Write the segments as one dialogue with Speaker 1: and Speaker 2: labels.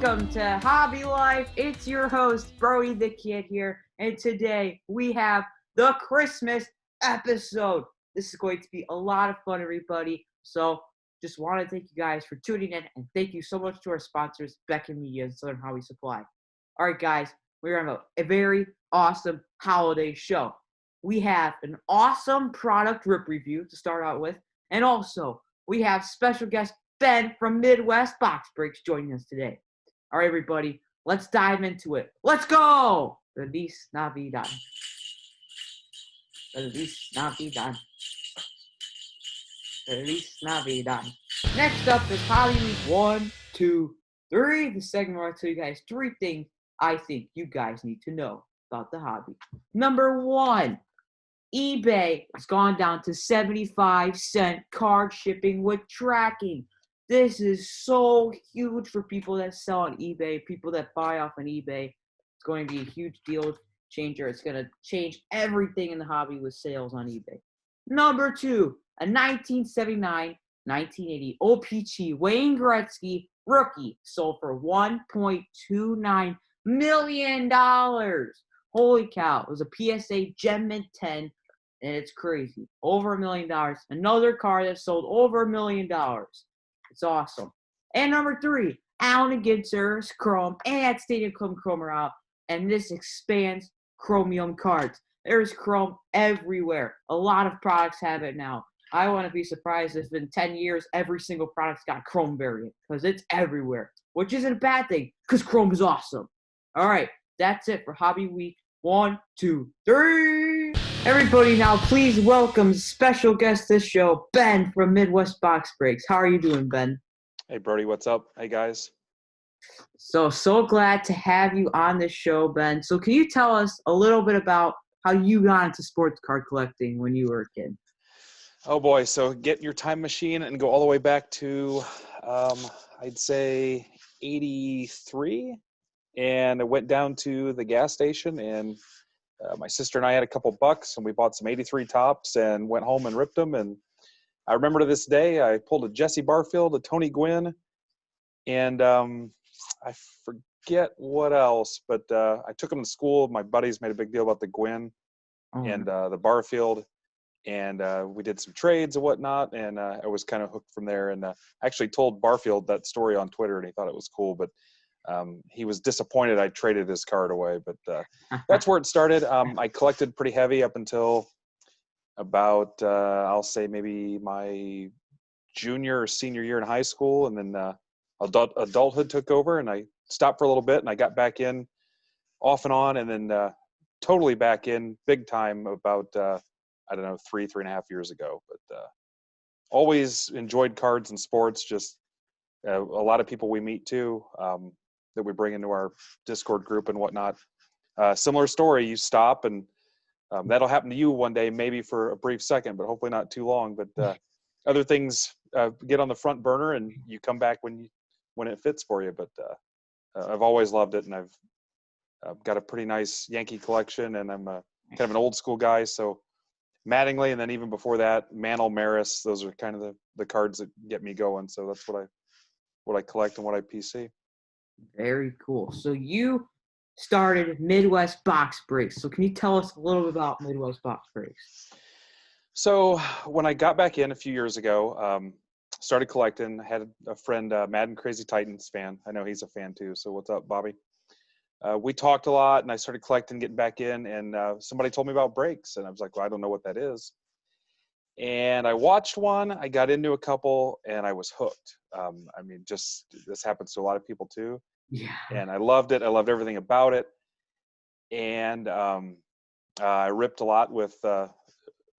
Speaker 1: welcome to Hobby Life. It's your host, Brody The Kid here, and today we have the Christmas episode. This is going to be a lot of fun, everybody. So just want to thank you guys for tuning in, and thank you so much to our sponsors, Beckon Media and Southern Hobby Supply. All right, guys, we're going to have a very awesome holiday show. We have an awesome product rip review to start out with, and also we have special guest Ben from Midwest Box Breaks joining us today. All right, everybody, let's dive into it. Let's go! Feliz Navidad. Feliz Navidad. Feliz Navidad. Next up is Hobby Week 1, 2, 3. The segment where I tell you guys 3 things I think you guys need to know about the hobby. Number 1, eBay has gone down to 75-cent card shipping with tracking. This is so huge for people that sell on eBay, people that buy off on eBay. It's going to be a huge deal changer. It's going to change everything in the hobby with sales on eBay. Number 2, a 1979-1980 OPC Wayne Gretzky rookie sold for $1.29 million. Holy cow. It was a PSA Gem Mint 10, and it's crazy. Over $1 million. Another car that sold over $1 million. It's awesome. And number 3, Allen & Ginter's Chrome and Stadium Club Chrome are out, and this expands chromium cards. There's chrome everywhere. A lot of products have it now. I wouldn't be surprised if in 10 years every single product's got chrome variant because it's everywhere, which isn't a bad thing because chrome is awesome. All right, that's it for Hobby Week 1, 2, 3. Everybody now, please welcome special guest this show, Ben from Midwest Box Breaks. How are you doing, Ben?
Speaker 2: Hey, Brody, what's up? Hey, guys.
Speaker 1: So glad to have you on this show, Ben. So can you tell us a little bit about how you got into sports card collecting when you were a kid?
Speaker 2: Oh, boy. So get your time machine and go all the way back to, I'd say, 83. And I went down to the gas station, and my sister and I had a couple bucks, and we bought some 83 tops and went home and ripped them. And I remember to this day, I pulled a Jesse Barfield, a Tony Gwynn, and I forget what else, but I took them to school. My buddies made a big deal about the Gwynn and the Barfield, and we did some trades and whatnot, and I was kind of hooked from there. And I actually told Barfield that story on Twitter, and he thought it was cool, but he was disappointed I traded his card away. But that's where it started. I collected pretty heavy up until about, I'll say maybe my junior or senior year in high school, and then adulthood took over, and I stopped for a little bit, and I got back in off and on, and then totally back in big time about, I don't know, 3.5 years ago. But always enjoyed cards and sports, just a lot of people we meet too, that we bring into our Discord group and whatnot. Similar story, you stop, and that'll happen to you one day, maybe for a brief second, but hopefully not too long. But other things get on the front burner, and you come back when it fits for you. But I've always loved it, and I've got a pretty nice Yankee collection, and I'm kind of an old school guy. So Mattingly, and then even before that, Mantle, Maris, those are kind of the cards that get me going. So that's what I collect and what I PC.
Speaker 1: Very cool. So you started Midwest Box Breaks. So can you tell us a little bit about Midwest Box Breaks?
Speaker 2: So when I got back in a few years ago, started collecting. I had a friend, Madden Crazy Titans fan. I know he's a fan too. So what's up, Bobby? We talked a lot, and I started collecting, getting back in, and somebody told me about breaks, and I was like, well, I don't know what that is. And I watched one, I got into a couple, and I was hooked. I mean, just this happens to a lot of people too.
Speaker 1: Yeah.
Speaker 2: And I loved it. I loved everything about it. And I ripped a lot with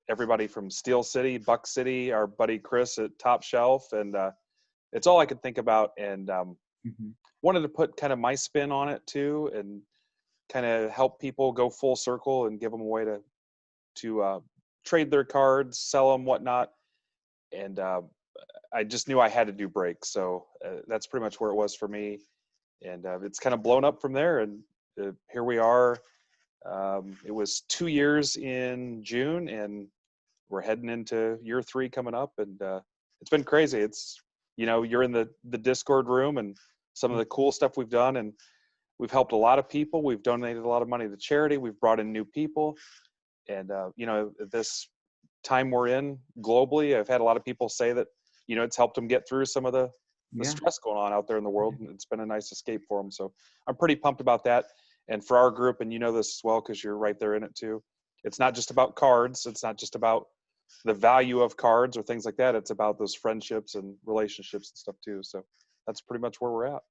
Speaker 2: everybody from Steel City, Buck City, our buddy Chris at Top Shelf, and it's all I could think about. And wanted to put kind of my spin on it too, and kind of help people go full circle and give them a way to trade their cards, sell them, whatnot. And I just knew I had to do breaks. So that's pretty much where it was for me. And it's kind of blown up from there. And here we are. It was 2 years in June, and we're heading into year 3 coming up. And it's been crazy. It's, you're in the Discord room, and some of the cool stuff we've done, and we've helped a lot of people. We've donated a lot of money to charity. We've brought in new people. And, at this time we're in globally, I've had a lot of people say that, it's helped them get through some of the stress going on out there in the world. And it's been a nice escape for them. So I'm pretty pumped about that. And for our group, and this as well, because you're right there in it too. It's not just about cards. It's not just about the value of cards or things like that. It's about those friendships and relationships and stuff too. So that's pretty much where we're at.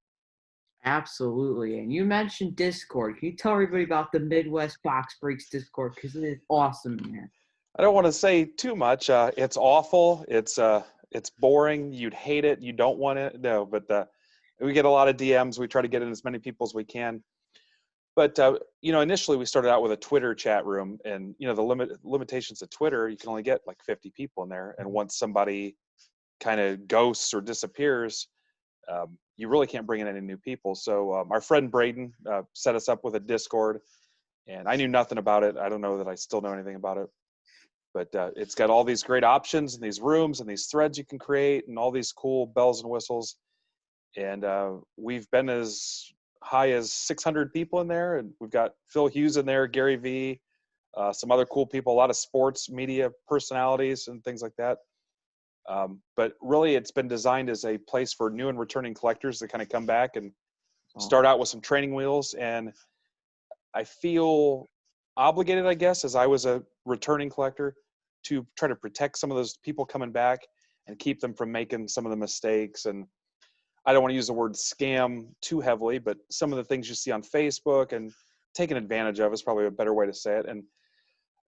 Speaker 1: Absolutely. And you mentioned Discord. Can you tell everybody about the Midwest Box Breaks Discord? Because it is awesome, man.
Speaker 2: I don't want to say too much. It's awful. It's boring. You'd hate it. You don't want it. No, but we get a lot of DMs. We try to get in as many people as we can. But, initially we started out with a Twitter chat room, and, the limitations of Twitter, you can only get like 50 people in there. And once somebody kind of ghosts or disappears, you really can't bring in any new people. So our friend Braden set us up with a Discord, and I knew nothing about it. I don't know that I still know anything about it, but it's got all these great options and these rooms and these threads you can create and all these cool bells and whistles. And we've been as high as 600 people in there, and we've got Phil Hughes in there, Gary V, some other cool people, a lot of sports media personalities and things like that. But really it's been designed as a place for new and returning collectors to kind of come back and start out with some training wheels. And I feel obligated, I guess, as I was a returning collector, to try to protect some of those people coming back and keep them from making some of the mistakes. And I don't want to use the word scam too heavily, but some of the things you see on Facebook and taken advantage of is probably a better way to say it. And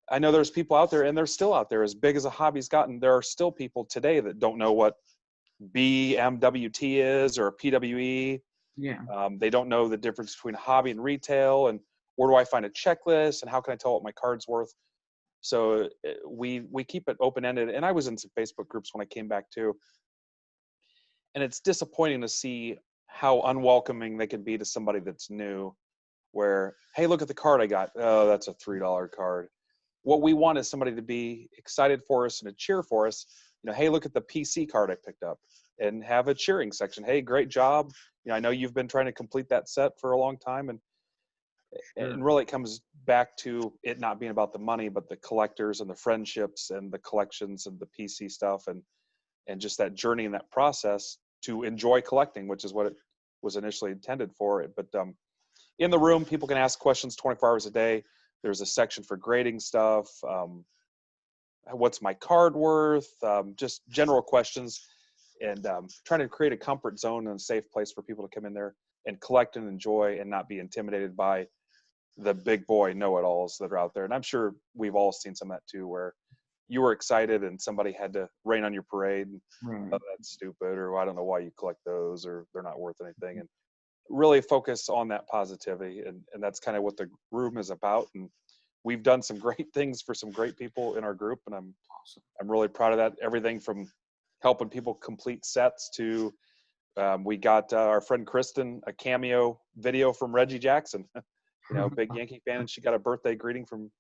Speaker 2: I know there's people out there, and they're still out there. As big as a hobby's gotten, there are still people today that don't know what BMWT is or PWE.
Speaker 1: Yeah.
Speaker 2: They don't know the difference between hobby and retail, and where do I find a checklist, and how can I tell what my card's worth? So we keep it open-ended. And I was in some Facebook groups when I came back too. And it's disappointing to see how unwelcoming they can be to somebody that's new, where, hey, look at the card I got. Oh, that's a $3 card. What we want is somebody to be excited for us and to cheer for us. Hey, look at the PC card I picked up, and have a cheering section. Hey, great job. I know you've been trying to complete that set for a long time. And really it comes back to it not being about the money, but the collectors and the friendships and the collections and the PC stuff, and just that journey and that process to enjoy collecting, which is what it was initially intended for. But in the room, people can ask questions 24 hours a day. There's a section for grading stuff. What's my card worth? Just general questions, and trying to create a comfort zone and a safe place for people to come in there and collect and enjoy, and not be intimidated by the big boy know-it-alls that are out there. And I'm sure we've all seen some of that too, where you were excited and somebody had to rain on your parade. And,
Speaker 1: Right.
Speaker 2: oh, that's stupid, or I don't know why you collect those, or they're not worth anything. And really focus on that positivity. And that's kind of what the room is about. And we've done some great things for some great people in our group. And I'm really proud of that. Everything from helping people complete sets to we got our friend Kristen a cameo video from Reggie Jackson, big Yankee fan, and she got a birthday greeting from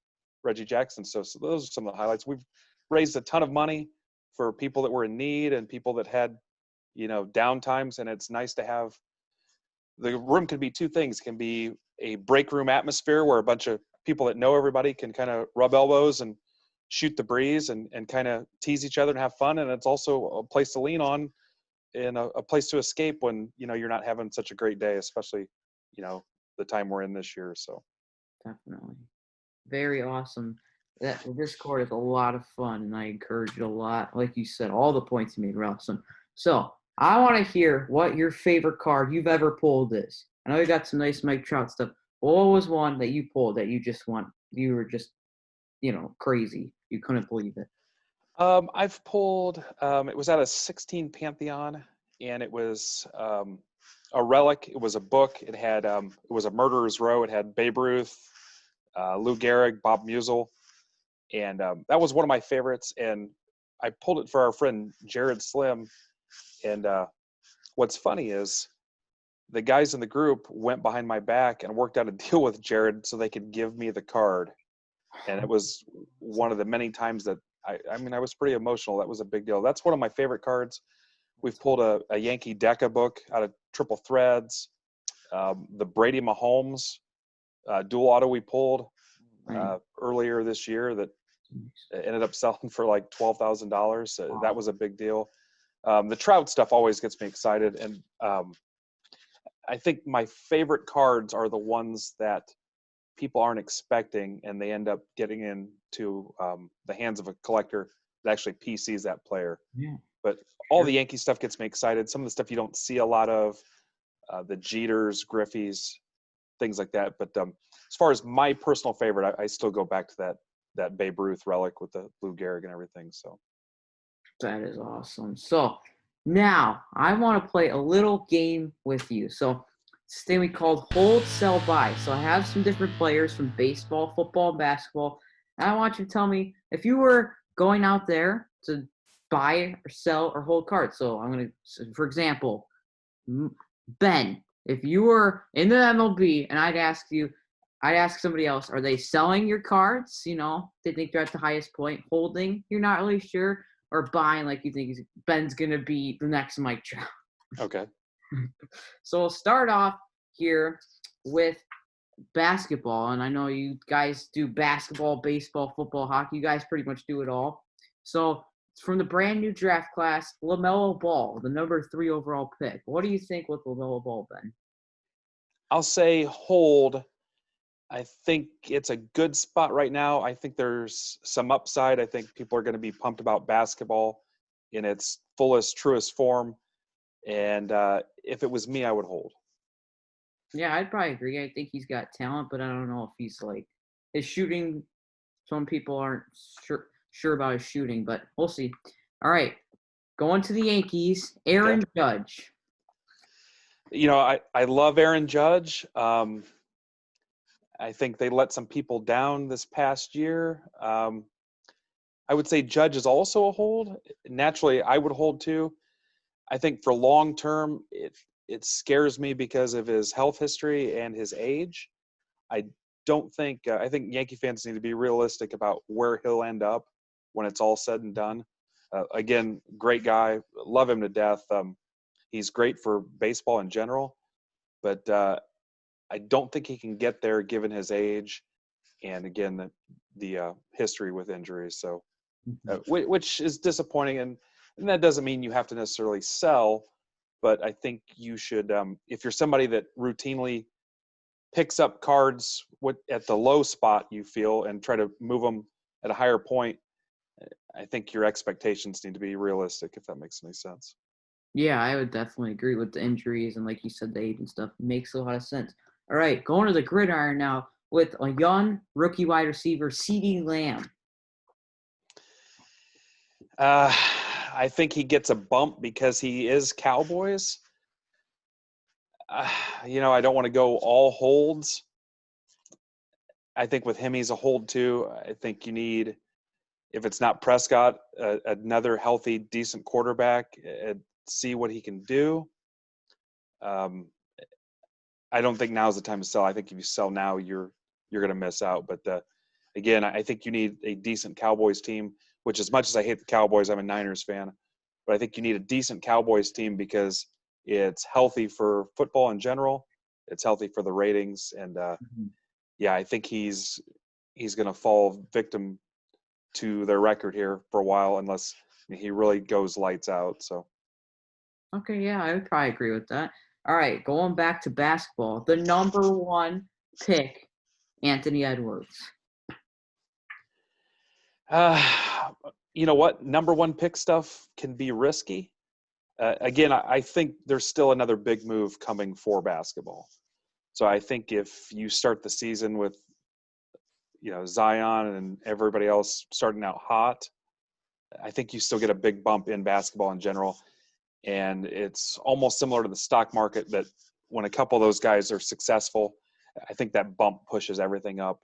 Speaker 2: Reggie Jackson. So those are some of the highlights. We've raised a ton of money for people that were in need and people that had, down times. And it's nice to have, the room can be two things. It can be a break room atmosphere where a bunch of people that know everybody can kind of rub elbows and shoot the breeze and kind of tease each other and have fun. And it's also a place to lean on and a place to escape when, you're not having such a great day, especially, the time we're in this year. So
Speaker 1: Definitely. Very awesome. That Discord is a lot of fun, and I encourage it a lot. Like you said, all the points you made were awesome. So I want to hear what your favorite card you've ever pulled is. I know you got some nice Mike Trout stuff. What was one that you pulled that you just want? You were just, crazy. You couldn't believe it.
Speaker 2: I've pulled, it was at a 16 Pantheon, and it was a relic. It was a book. It had, it was a Murderer's Row. It had Babe Ruth, Lou Gehrig, Bob Musial. And that was one of my favorites. And I pulled it for our friend Jared Slim. And what's funny is the guys in the group went behind my back and worked out a deal with Jared so they could give me the card. And it was one of the many times that I was pretty emotional. That was a big deal. That's one of my favorite cards. We've pulled a Yankee Decca book out of triple threads, the Brady Mahomes dual auto we pulled earlier this year that ended up selling for like $12,000.
Speaker 1: Wow.
Speaker 2: That was a big deal. The Trout stuff always gets me excited, and I think my favorite cards are the ones that people aren't expecting, and they end up getting into the hands of a collector that actually PCs that player.
Speaker 1: Yeah.
Speaker 2: But all the Yankee stuff gets me excited. Some of the stuff you don't see a lot of, the Jeters, Griffies, things like that. But as far as my personal favorite, I still go back to that Babe Ruth relic with the Lou Gehrig and everything. So
Speaker 1: That is awesome. So now I want to play a little game with you. So this thing we called hold, sell, buy. So I have some different players from baseball, football, and basketball. And I want you to tell me if you were going out there to buy or sell or hold cards. So I'm going to, for example, Ben, if you were in the MLB and I'd ask somebody else, are they selling your cards? You know, they think they're at the highest point. Holding, you're not really sure. Or buying, like you think Ben's going to be the next Mike Trout.
Speaker 2: okay.
Speaker 1: So we'll start off here with basketball. And I know you guys do basketball, baseball, football, hockey. You guys pretty much do it all. So it's from the brand new draft class, LaMelo Ball, the number 3 overall pick. What do you think with LaMelo Ball, Ben?
Speaker 2: I'll say hold. I think it's a good spot right now. I think there's some upside. I think people are going to be pumped about basketball in its fullest, truest form. And if it was me, I would hold.
Speaker 1: Yeah, I'd probably agree. I think he's got talent, but I don't know if he's like his shooting. Some people aren't sure about his shooting, but we'll see. All right, going to the Yankees, Aaron Judge.
Speaker 2: You know, I love Aaron Judge. I think they let some people down this past year. I would say Judge is also a hold. Naturally, I would hold too. I think for long term, it scares me because of his health history and his age. I don't think I think Yankee fans need to be realistic about where he'll end up when it's all said and done. Again, great guy, love him to death. He's great for baseball in general, but I don't think he can get there given his age, and again the history with injuries. So, which is disappointing, and that doesn't mean you have to necessarily sell, but I think you should, if you're somebody that routinely picks up cards at the low spot you feel and try to move them at a higher point, I think your expectations need to be realistic, if that makes any sense.
Speaker 1: Yeah, I would definitely agree with the injuries and like you said, the age and stuff. It makes a lot of sense. All right, going to the gridiron now with a young rookie wide receiver, CeeDee Lamb.
Speaker 2: I think he gets a bump because he is Cowboys. You know, I don't want to go all holds. I think with him, he's a hold too. I think you need, if it's not Prescott, another healthy, decent quarterback, see what he can do. I don't think now's the time to sell. I think if you sell now, you're going to miss out. But again, I think you need a decent Cowboys team, which as much as I hate the Cowboys, I'm a Niners fan. But I think you need a decent Cowboys team because it's healthy for football in general. It's healthy for the ratings. And, yeah, I think he's going to fall victim to their record here for a while unless he really goes lights out. So.
Speaker 1: Okay, yeah, I would probably agree with that. All right, going back to basketball, the number 1 pick, Anthony Edwards.
Speaker 2: You know what? Number 1 pick stuff can be risky. Again, I think there's still another big move coming for basketball. So I think if you start the season with, you know, Zion and everybody else starting out hot, I think you still get a big bump in basketball in general. And it's almost similar to the stock market that when a couple of those guys are successful, I think that bump pushes everything up.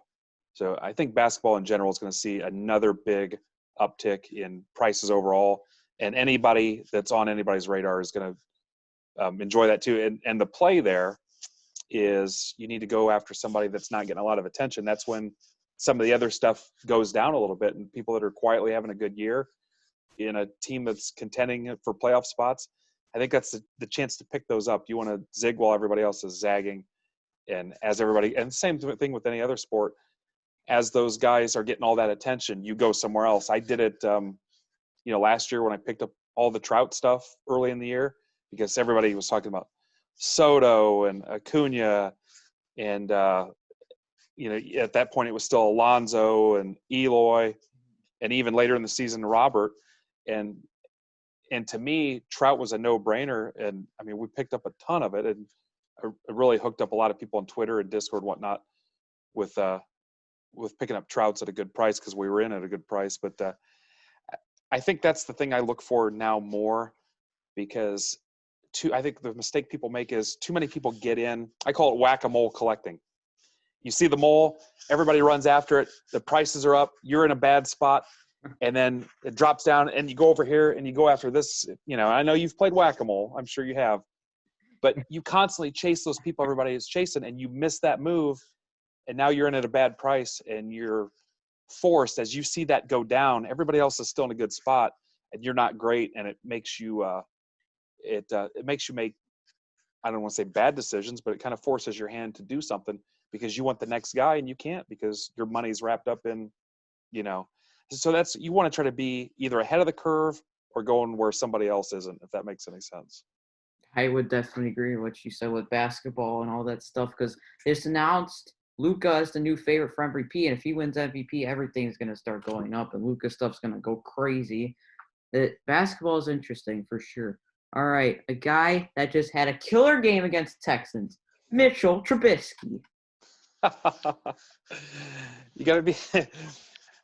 Speaker 2: So I think basketball in general is going to see another big uptick in prices overall. And anybody that's on anybody's radar is going to enjoy that too. And the play there is you need to go after somebody that's not getting a lot of attention. That's when some of the other stuff goes down a little bit, and people that are quietly having a good year in a team that's contending for playoff spots I think that's the chance to pick those up. You want to zig while everybody else is zagging. And same thing with any other sport, as those guys are getting all that attention, you go somewhere else. I did it, last year when I picked up all the Trout stuff early in the year, because everybody was talking about Soto and Acuna and, at that point it was still Alonso and Eloy, and even later in the season, Robert. And to me, Trout was a no-brainer. And I mean, we picked up a ton of it, and it really hooked up a lot of people on Twitter and Discord and whatnot with picking up Trouts at a good price, because we were in at a good price. But I think that's the thing I look for now more, because I think the mistake people make is too many people get in. I call it whack-a-mole collecting. You see the mole, everybody runs after it, the prices are up, you're in a bad spot, and then it drops down, and you go over here and you go after this. I know you've played whack-a-mole, I'm sure you have, but you constantly chase those people everybody is chasing, and you miss that move, and now you're in at a bad price, and you're forced, as you see that go down, everybody else is still in a good spot, and you're not great, and it makes you it makes you make, I don't want to say bad decisions, but it kind of forces your hand to do something, because you want the next guy and you can't, because your money's wrapped up in, so you want to try to be either ahead of the curve or going where somebody else isn't, if that makes any sense.
Speaker 1: I would definitely agree with what you said with basketball and all that stuff, because it's announced Luka is the new favorite for MVP, and if he wins MVP, everything's going to start going up, and Luka stuff's going to go crazy. Basketball is interesting for sure. All right, a guy that just had a killer game against Texans, Mitchell Trubisky.
Speaker 2: You got to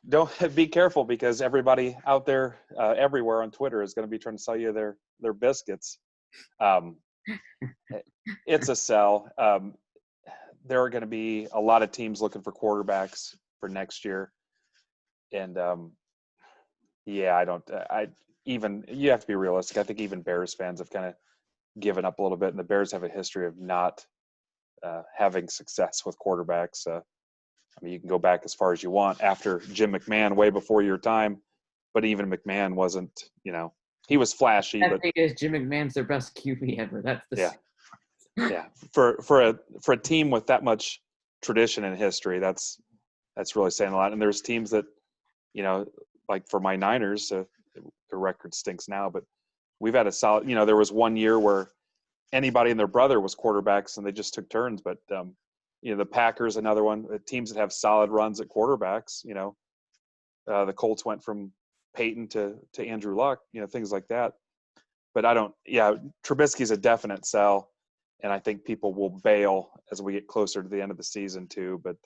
Speaker 2: don't be careful, because everybody out there, everywhere on Twitter, is going to be trying to sell you their biscuits. It's a sell. There are going to be a lot of teams looking for quarterbacks for next year. And you have to be realistic. I think even Bears fans have kind of given up a little bit, and the Bears have a history of not having success with quarterbacks. You can go back as far as you want after Jim McMahon, way before your time, but even McMahon wasn't, he was flashy.
Speaker 1: I think Jim McMahon's their best QB ever. That's the
Speaker 2: yeah. For a team with that much tradition and history, that's really saying a lot. And there's teams that, like for my Niners, the record stinks now, but we've had a solid. There was one year where anybody and their brother was quarterbacks, and they just took turns. But the Packers, another one, teams that have solid runs at quarterbacks. The Colts went from Peyton to Andrew Luck, things like that. But Trubisky's a definite sell, and I think people will bail as we get closer to the end of the season too. But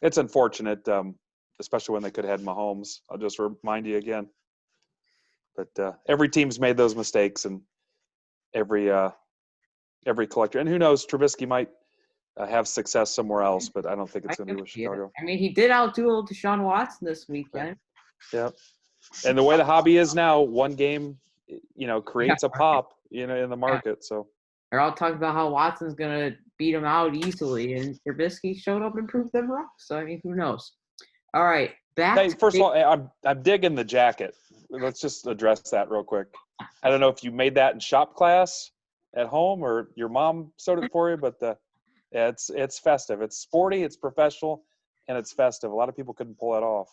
Speaker 2: it's unfortunate, especially when they could have had Mahomes. I'll just remind you again. But every team's made those mistakes, and every collector. And who knows, Trubisky might have success somewhere else, but I don't think it's going to be with Chicago.
Speaker 1: He did outduel Deshaun Watson this weekend.
Speaker 2: Yeah. And the way the hobby is now, one game, creates a pop, in the market. So
Speaker 1: they're all talking about how Watson's going to beat him out easily, and Trubisky showed up and proved them wrong. So, who knows? All right.
Speaker 2: First of all, I'm digging the jacket. Let's just address that real quick. I don't know if you made that in shop class at home or your mom sewed it for you, but it's festive. It's sporty, it's professional, and it's festive. A lot of people couldn't pull that off.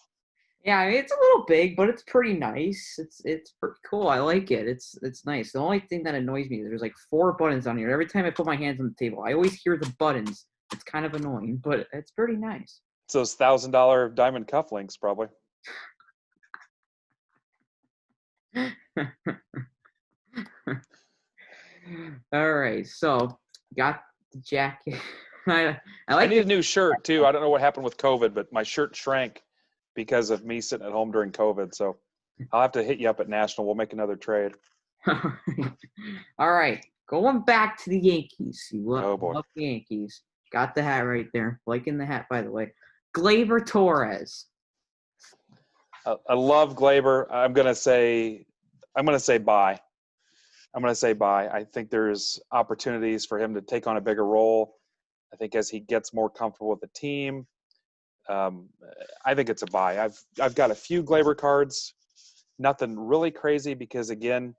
Speaker 1: Yeah, it's a little big, but it's pretty nice. It's pretty cool. I like it. It's nice. The only thing that annoys me is there's like 4 buttons on here. Every time I put my hands on the table, I always hear the buttons. It's kind of annoying, but it's pretty nice.
Speaker 2: It's those $1,000 diamond cufflinks, probably.
Speaker 1: All right, so got the jacket. I
Speaker 2: need a new shirt too. I don't know what happened with COVID, but my shirt shrank because of me sitting at home during COVID. So I'll have to hit you up at National. We'll make another trade.
Speaker 1: All right, going back to the Yankees.
Speaker 2: Love
Speaker 1: the Yankees. Got the hat right there. Liking the hat, by the way. Gleyber Torres.
Speaker 2: I love Gleyber. I'm gonna say bye. I think there's opportunities for him to take on a bigger role. I think as he gets more comfortable with the team, I think it's a buy. I've got a few Gleyber cards, nothing really crazy, because again,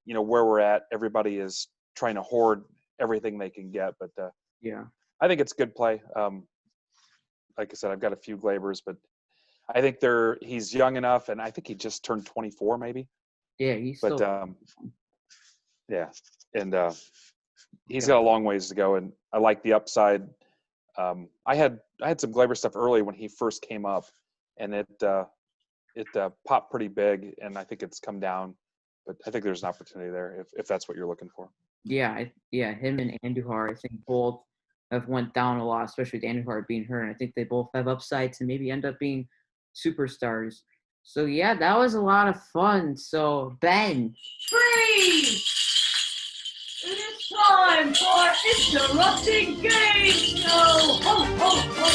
Speaker 2: where we're at, everybody is trying to hoard everything they can get. But
Speaker 1: Yeah.
Speaker 2: I think it's good play. Like I said, I've got a few Glabers, but I think he's young enough, and I think he just turned 24 maybe.
Speaker 1: Yeah, he's
Speaker 2: But
Speaker 1: still.
Speaker 2: yeah, and he's got a long ways to go, and I like the upside. I had some Glaber stuff early when he first came up, and it popped pretty big, and I think it's come down. But I think there's an opportunity there if that's what you're looking for.
Speaker 1: Yeah, him and Andujar, I think both have went down a lot, especially with Andujar being hurt. And I think they both have upsides and maybe end up being superstars. So yeah, that was a lot of fun. So Ben, freeze! It is time for interrupting game show. Ho ho ho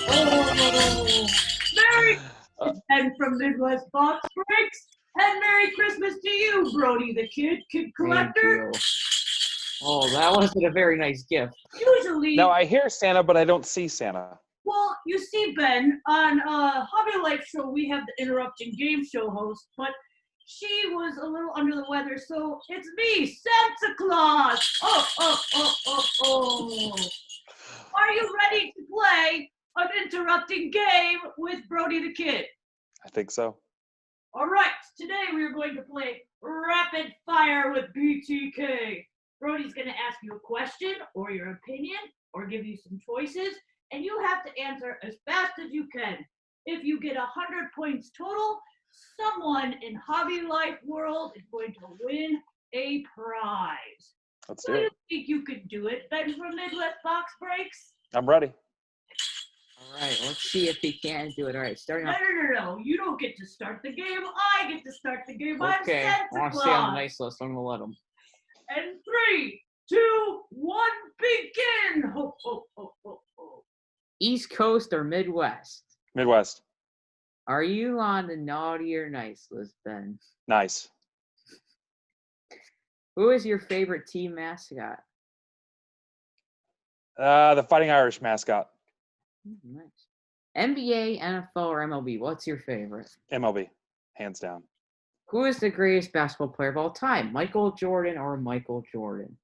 Speaker 1: ho ho! Merry and from Midwest Box Breaks, and Merry Christmas to you, Brody the Kid Collector. Oh, that wasn't a very nice gift. Usually.
Speaker 2: No, I hear Santa, but I don't see Santa.
Speaker 3: Well, you see, Ben, on Hobby Life show, we have the interrupting game show host, but she was a little under the weather, so it's me, Santa Claus. Oh. Are you ready to play an interrupting game with Brody the Kid?
Speaker 2: I think so.
Speaker 3: All right, today we are going to play Rapid Fire with BTK. Brody's going to ask you a question or your opinion or give you some choices, and you have to answer as fast as you can. If you get 100 points total, someone in Hobby Life world is going to win a prize.
Speaker 2: Let's do it.
Speaker 3: You think you could do it, Ben from Midwest Box Breaks?
Speaker 2: I'm ready.
Speaker 1: All right, let's see if he can do it. All right, starting off.
Speaker 3: No. You don't get to start the game. I get to start the game.
Speaker 1: Okay,
Speaker 3: I'm
Speaker 1: I
Speaker 3: Santa
Speaker 1: want to
Speaker 3: Claus.
Speaker 1: stay on the nice list. I'm going to let him.
Speaker 3: And 3, 2, 1, begin! Ho, ho, ho, ho, ho.
Speaker 1: East Coast or Midwest?
Speaker 2: Midwest.
Speaker 1: Are you on the naughty or nice list, Ben?
Speaker 2: Nice.
Speaker 1: Who is your favorite team mascot?
Speaker 2: The Fighting Irish mascot.
Speaker 1: Nice. NBA, NFL, or MLB? What's your favorite?
Speaker 2: MLB, hands down.
Speaker 1: Who is the greatest basketball player of all time? Michael Jordan or Michael Jordan?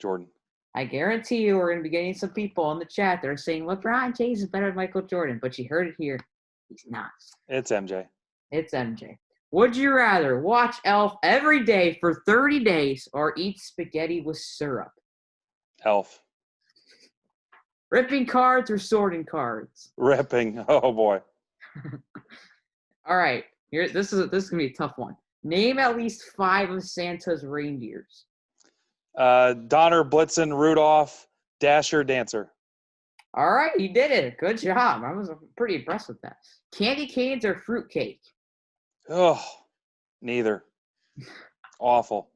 Speaker 2: Jordan.
Speaker 1: I guarantee you we're going to be getting some people in the chat that are saying LeBron James is better than Michael Jordan, but you heard it here. He's not.
Speaker 2: It's MJ.
Speaker 1: It's MJ. Would you rather watch Elf every day for 30 days or eat spaghetti with syrup?
Speaker 2: Elf.
Speaker 1: Ripping cards or sorting cards?
Speaker 2: Ripping. Oh boy.
Speaker 1: All right. Here, this is gonna be a tough one. Name at least 5 of Santa's reindeers.
Speaker 2: Donner, Blitzen, Rudolph, Dasher, Dancer.
Speaker 1: All right, you did it. Good job. I was pretty impressed with that. Candy canes or fruitcake?
Speaker 2: Oh, neither. Awful.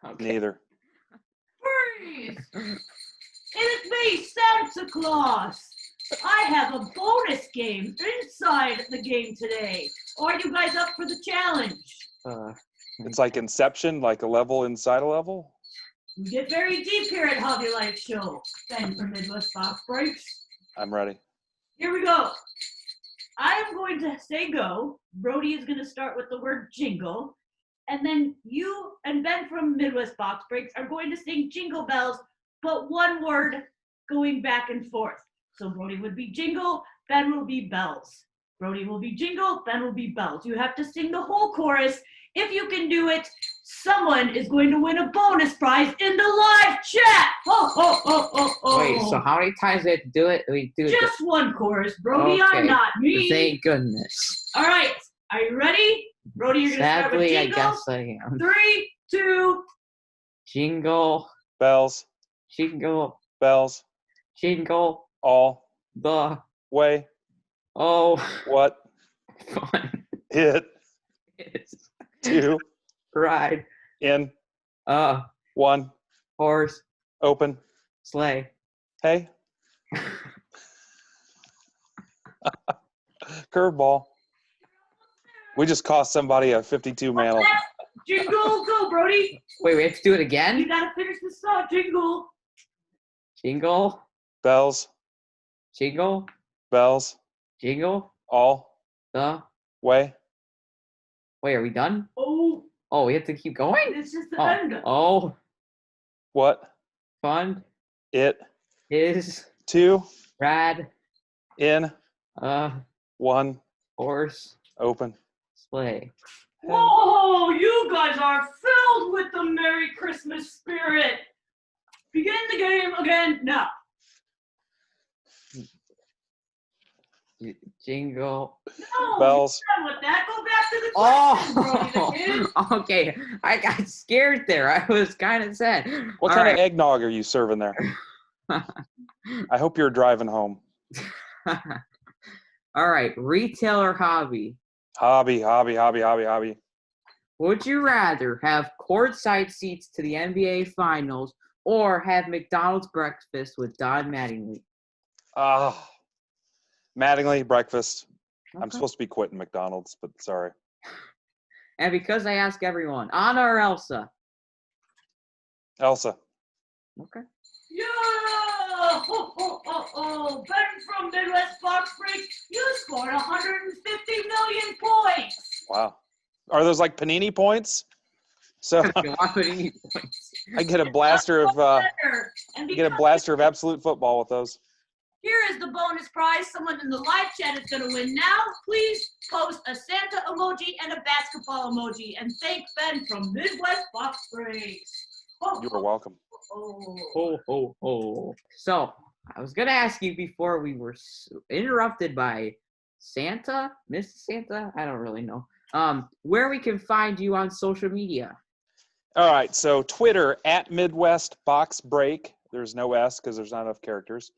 Speaker 1: Okay.
Speaker 2: Neither.
Speaker 3: Freeze! It is me, Santa Claus. I have a bonus game inside the game today. Are you guys up for the challenge?
Speaker 2: It's like Inception, like a level inside a level.
Speaker 3: We get very deep here at Hobby Life Show. Ben from Midwest Box Breaks.
Speaker 2: I'm ready.
Speaker 3: Here we go. I am going to say go. Brody is going to start with the word jingle. And then you and Ben from Midwest Box Breaks are going to sing Jingle Bells, but one word going back and forth. So Brody would be jingle, Ben will be bells. Brody will be jingle, Ben will be bells. You have to sing the whole chorus. If you can do it, someone is going to win a bonus prize in the live chat. Ho, ho, ho, ho, ho.
Speaker 1: Wait, so how many times do we have to do it? We do it.
Speaker 3: Just one chorus, Brody.
Speaker 1: Okay.
Speaker 3: I'm not me.
Speaker 1: Thank goodness.
Speaker 3: All right. Are you ready? Brody, you're going to start with
Speaker 1: Sadly, I
Speaker 3: jingle.
Speaker 1: guess I am.
Speaker 3: 3, 2.
Speaker 1: Jingle,
Speaker 2: Bells,
Speaker 1: jingle,
Speaker 2: bells,
Speaker 1: jingle,
Speaker 2: all
Speaker 1: the,
Speaker 2: way.
Speaker 1: oh,
Speaker 2: What?
Speaker 1: fun
Speaker 2: It
Speaker 1: is
Speaker 2: to
Speaker 1: ride,
Speaker 2: in
Speaker 1: a
Speaker 2: one
Speaker 1: horse,
Speaker 2: open.
Speaker 1: sleigh.
Speaker 2: Hey. Curveball. We just cost somebody a 52 mantle.
Speaker 3: Jingle, go, Brody.
Speaker 1: Wait, we have to do it
Speaker 3: You
Speaker 1: again?
Speaker 3: got to finish the song. Jingle.
Speaker 1: Jingle,
Speaker 2: Bells,
Speaker 1: jingle,
Speaker 2: bells,
Speaker 1: jingle,
Speaker 2: all
Speaker 1: the,
Speaker 2: way.
Speaker 1: wait, are we done?
Speaker 3: Oh.
Speaker 1: Oh, we have to keep going?
Speaker 3: It's just the end.
Speaker 1: Oh,
Speaker 2: What?
Speaker 1: fun
Speaker 2: It
Speaker 1: is
Speaker 2: two
Speaker 1: rad
Speaker 2: in one
Speaker 1: horse
Speaker 2: open.
Speaker 1: sleigh.
Speaker 3: Whoa, you guys are filled with the Merry Christmas spirit. Begin the game again now.
Speaker 1: Jingle.
Speaker 3: No,
Speaker 2: Bells.
Speaker 3: you're done with that. Go back to the question, Brody the Kid.
Speaker 1: Oh, okay. I got scared there. I was kind of sad.
Speaker 2: What kind of eggnog are you serving there? I hope you're driving home.
Speaker 1: All right. Retail or hobby?
Speaker 2: Hobby.
Speaker 1: Would you rather have courtside seats to the NBA Finals or have McDonald's breakfast with Don Mattingly?
Speaker 2: Mattingly, breakfast. I'm
Speaker 1: Okay.
Speaker 2: supposed to be quitting McDonald's, but sorry.
Speaker 1: And because I ask everyone, Anna or Elsa?
Speaker 2: Elsa.
Speaker 1: Okay.
Speaker 3: Yeah! Ho, ho, ho, ho. Ben from Midwest Box Break, you scored 150 million points.
Speaker 2: Wow. Are those like panini points? So I get a blaster of
Speaker 3: And
Speaker 2: get a blaster of absolute football with those.
Speaker 3: here is the bonus prize. Someone in the live chat is going to win now. Please post a Santa emoji and a basketball emoji. And thank Ben from Midwest Box Breaks.
Speaker 2: You are welcome.
Speaker 1: Ho, ho, ho. So, I was going to ask you before we were interrupted by Santa, Miss Santa, I don't really know, where we can find you on social media.
Speaker 2: All right, so Twitter at Midwest Box Break. There's no S because there's not enough characters.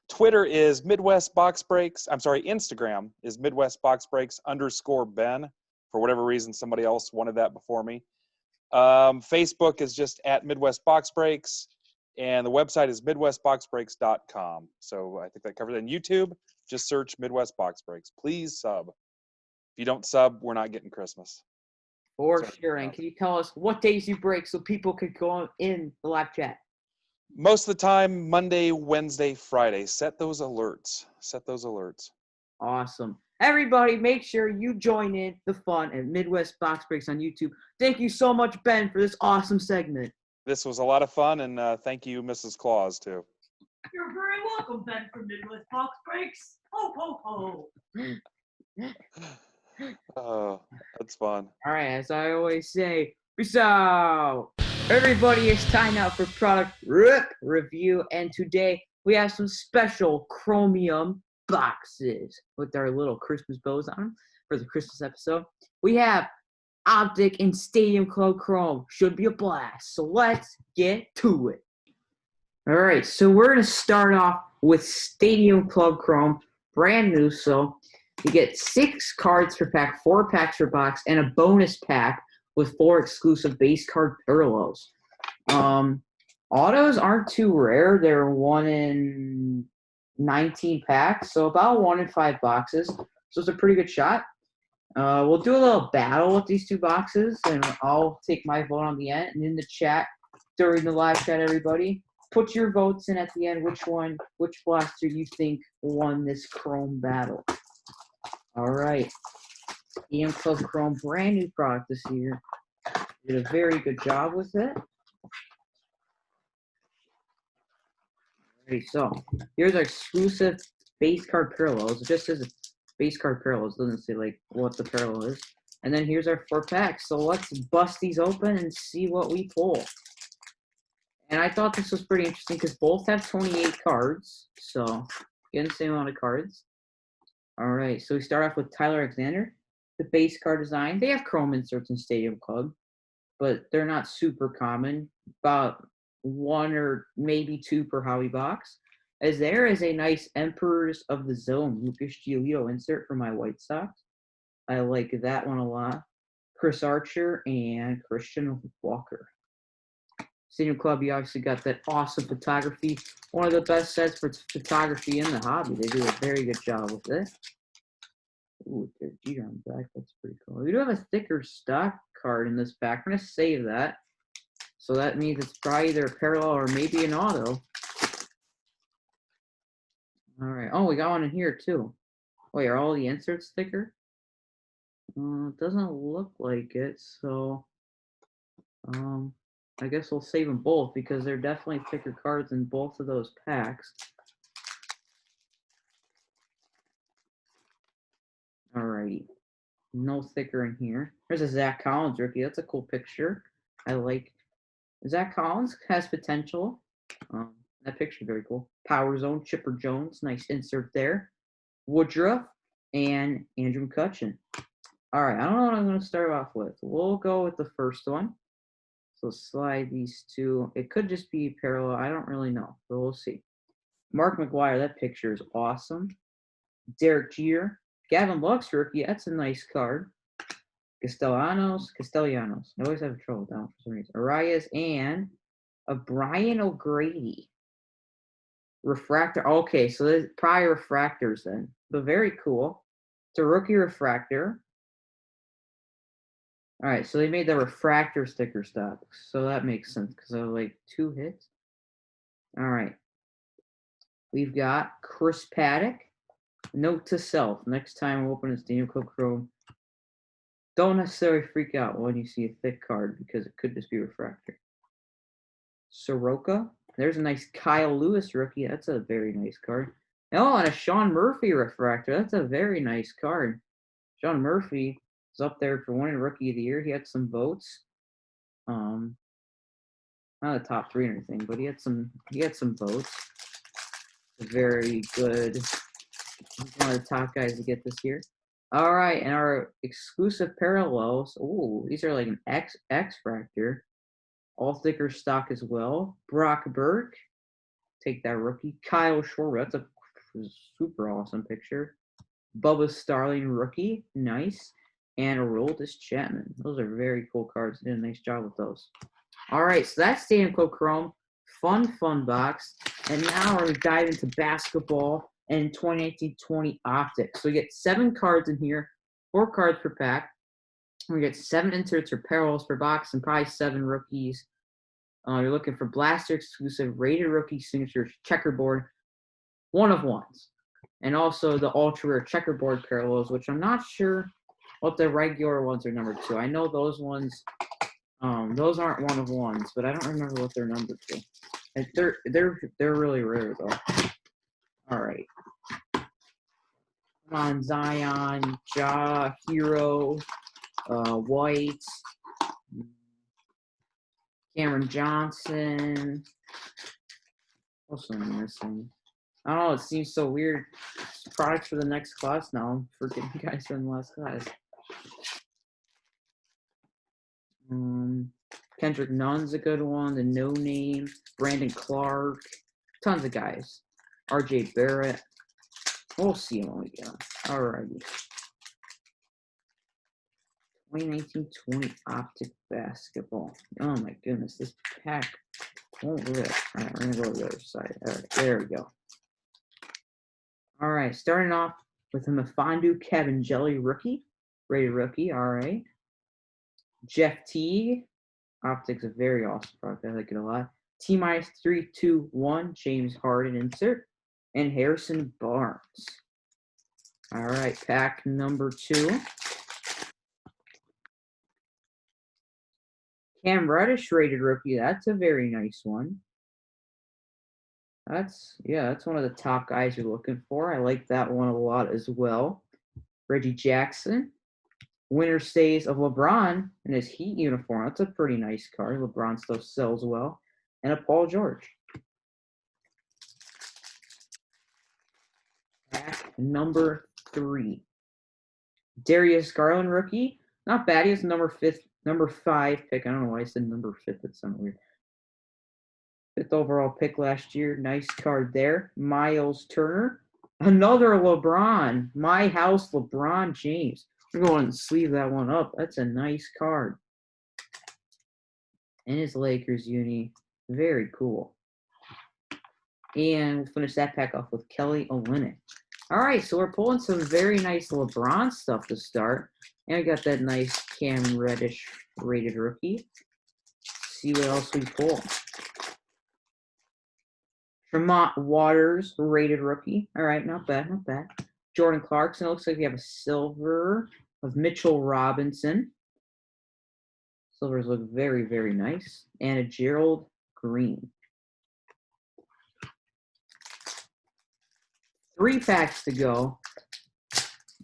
Speaker 2: Twitter is Midwest Box Breaks. I'm sorry, Instagram is Midwest Box Breaks _Ben. For whatever reason, somebody else wanted that before me. Facebook is just at Midwest Box Breaks, and the website is MidwestBoxBreaks.com. So I think that covers it. And YouTube, just search Midwest Box Breaks. Please sub. If you don't sub, we're not getting Christmas.
Speaker 1: For
Speaker 2: Sorry.
Speaker 1: sure. And can you tell us what days you break so people could go in the live chat?
Speaker 2: Most of the time, Monday, Wednesday, Friday. Set those alerts.
Speaker 1: Awesome. Everybody, make sure you join in the fun at Midwest Box Breaks on YouTube. Thank you so much, Ben, for this awesome segment.
Speaker 2: This was a lot of fun, and thank you, Mrs. Claus, too.
Speaker 3: You're very welcome, Ben from Midwest Box Breaks. Ho, ho, ho.
Speaker 2: Oh, that's fun.
Speaker 1: All right, as I always say, peace out. Everybody, it's time now for product review, and today we have some special chromium boxes with our little Christmas bows on them for the Christmas episode. We have Optic and Stadium Club Chrome. Should be a blast. So let's get to it. All right, so we're going to start off with Stadium Club Chrome, brand new. So you get 6 cards per pack, 4 packs per box, and a bonus pack with 4 exclusive base card parallels. Autos aren't too rare. They're 1 in 19 packs, so about 1 in 5 boxes. So it's a pretty good shot. We'll do a little battle with these 2 boxes, and I'll take my vote on the end. And in the chat, during the live chat, everybody, put your votes in at the end. Which blaster you think won this Chrome battle? All right. EM Club Chrome, brand new product this year. Did a very good job with it. Okay, so here's our exclusive base card parallels. It just says base card parallels. It doesn't say like what the parallel is. And then here's our 4 packs. So let's bust these open and see what we pull. And I thought this was pretty interesting because both have 28 cards. So getting the same amount of cards. All right, so we start off with Tyler Alexander. The base card design. They have chrome inserts in Stadium Club, but they're not super common. About 1 or maybe 2 per hobby box. As there is a nice Emperors of the Zone Lucas Giolito insert for my White Sox. I like that one a lot. Chris Archer and Christian Walker. Stadium Club, you obviously got that awesome photography. One of the best sets for photography in the hobby. They do a very good job with it. Ooh, there's Jeter on the back. That's pretty cool. We do have a thicker stock card in this pack. I'm going to save that. So that means it's probably either a parallel or maybe an auto. All right. Oh, we got one in here too. Wait, are all the inserts thicker? It doesn't look like it. So I guess we'll save them both because they're definitely thicker cards in both of those packs. Alrighty. No thicker in here. There's a Zach Collins rookie. That's a cool picture. I like Zach Collins has potential. That picture very cool. Power Zone, Chipper Jones. Nice insert there. Woodruff and Andrew McCutcheon. All right, I don't know what I'm going to start off with. We'll go with the first one. So slide these two. It could just be parallel. I don't really know, but we'll see. Mark McGwire, that picture is awesome. Derek Jeter. Gavin Lux rookie. That's a nice card. Castellanos. I always have trouble with that one for some reason. Arias and a Brian O'Grady. Refractor. Okay, so there's probably refractors then. But very cool. It's a rookie refractor. All right, so they made the refractor sticker stock. So that makes sense because I have like 2 hits. All right. We've got Chris Paddock. Note to self. Next time we open this Daniel Cook Chrome, don't necessarily freak out when you see a thick card because it could just be refractor. Soroka. There's a nice Kyle Lewis rookie. That's a very nice card. Oh, and a Sean Murphy refractor. That's a very nice card. Sean Murphy is up there for winning Rookie of the Year. He had some votes. Not the top 3 or anything, but he had some votes. Very good. He's one of the top guys to get this year. All right, and our exclusive parallels. Oh, these are like an X-Fractor. All thicker stock as well. Brock Burke. Take that rookie. Kyle Schwarber. That's a super awesome picture. Bubba Starling rookie. Nice. And Aroldis Chapman. Those are very cool cards. They did a nice job with those. All right, so that's Stadium Code Chrome. Fun box. And now we're going to dive into basketball and 2019-20 Optic. So we get 7 cards in here, 4 cards per pack. We get 7 inserts or parallels per box and probably 7 rookies. You're looking for Blaster exclusive rated rookie signatures checkerboard, 1 of 1s. And also the ultra rare checkerboard parallels, which I'm not sure what the regular ones are numbered to. I know those ones, those aren't 1 of 1s, but I don't remember what they're numbered to. And they're really rare though. All right. Come on, Zion, Ja, Hero, White, Cameron Johnson. What's I'm missing? I don't know. It seems so weird. It's products for the next class now. I'm forgetting guys from the last class. Kendrick Nunn's a good one. The No Name, Brandon Clark, tons of guys. RJ Barrett. We'll see when we get them. Alrighty. 2019-20 Optic basketball. Oh my goodness, this pack won't rip. Alright, we're gonna go to the other side. Alright, there we go. Alright, starting off with a Mfiondu Kevin Jelly rookie. Rated rookie, alright. Jeff Teague. Optic's a very awesome product. I like it a lot. T-minus 3, 2, 1. James Harden insert. And Harrison Barnes. Alright, pack number 2. Cam Reddish rated rookie. That's a very nice one. That's one of the top guys you're looking for. I like that one a lot as well. Reggie Jackson. Winner stays of LeBron in his Heat uniform. That's a pretty nice card. LeBron still sells well. And a Paul George. Pack number 3. Darius Garland rookie. Not bad. He was number 5 pick. I don't know why I said number 5. That's something weird. 5th overall pick last year. Nice card there. Miles Turner. Another LeBron. My house LeBron James. We're going to sleeve that one up. That's a nice card. And his Lakers uni. Very cool. And we'll finish that pack off with Kelly Olynyk. All right, so we're pulling some very nice LeBron stuff to start. And we got that nice Cam Reddish rated rookie. See what else we pull. Tremont Waters rated rookie. All right, not bad, not bad. Jordan Clarkson. It looks like we have a silver of Mitchell Robinson. Silvers look very, very nice. And a Gerald Green. 3 packs to go.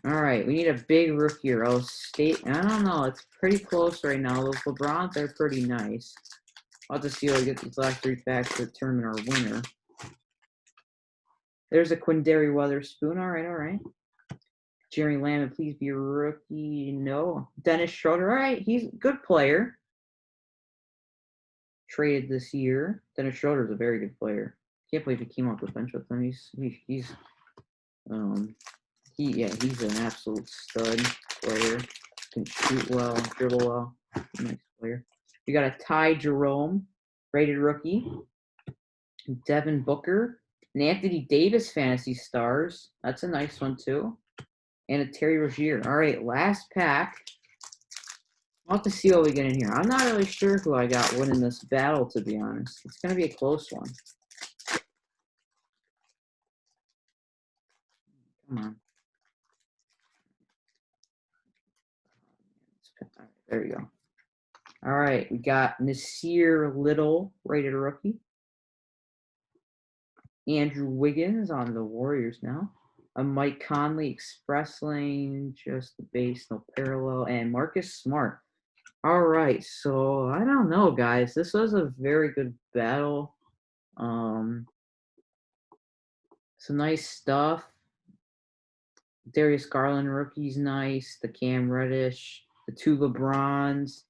Speaker 1: All right, we need a big rookie or else I don't know. It's pretty close right now. Those LeBrons are pretty nice. I'll have to see how we get these last 3 packs to determine our winner. There's a Quindary Weatherspoon. All right. Jerry Lamb, please be a rookie. No. Dennis Schroeder. All right, he's a good player. Traded this year. Dennis Schroeder's a very good player. Can't believe he came off the bench with him. He's an absolute stud player. Can shoot well, dribble well. Nice player. We got a Ty Jerome, rated rookie. Devin Booker. An Anthony Davis Fantasy Stars. That's a nice one too. And a Terry Rozier. All right, last pack. I'll have to see what we get in here. I'm not really sure who I got winning this battle, to be honest. It's going to be a close one. Come on. All right, there we go. All right, we got Nasir Little, rated rookie. Andrew Wiggins on the Warriors now. A Mike Conley Express Lane, just the base, no parallel. And Marcus Smart. All right, so I don't know, guys. This was a very good battle. Some nice stuff. Darius Garland rookie's nice. The Cam Reddish, the 2 LeBrons.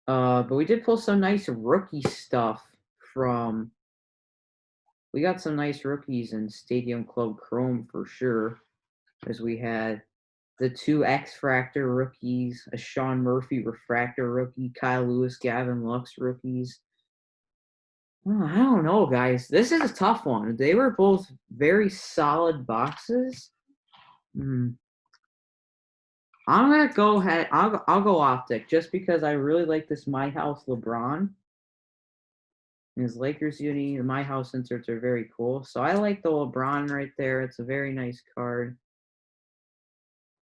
Speaker 1: But we did pull some nice rookie stuff from. We got some nice rookies in Stadium Club Chrome for sure, as we had the 2 X-Fractor rookies, a Sean Murphy Refractor rookie, Kyle Lewis, Gavin Lux rookies. Oh, I don't know, guys. This is a tough one. They were both very solid boxes. I'm gonna go ahead. I'll go Optic just because I really like this My House LeBron. And his Lakers uni, the My House inserts are very cool. So I like the LeBron right there. It's a very nice card.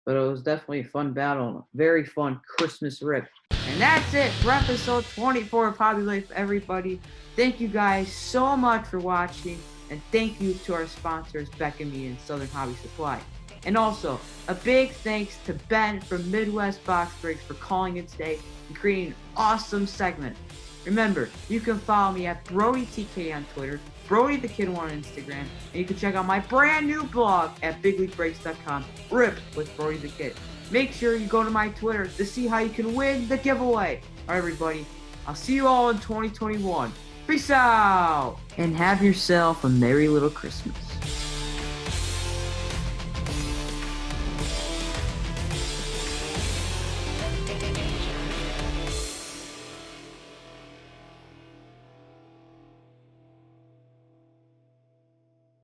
Speaker 1: But it was definitely a fun battle. Very fun Christmas rip. And that's it for episode 24 of Hobby Life, everybody. Thank you guys so much for watching. And thank you to our sponsors, Beck & Me and Southern Hobby Supply. And also, a big thanks to Ben from Midwest Box Breaks for calling in today and creating an awesome segment. Remember, you can follow me at Brody TK on Twitter, Brody The Kid on Instagram, and you can check out my brand new blog at bigleaguebreaks.com, Rip with Brody The Kid. Make sure you go to my Twitter to see how you can win the giveaway. All right, everybody, I'll see you all in 2021. Peace out, and have yourself a merry little Christmas.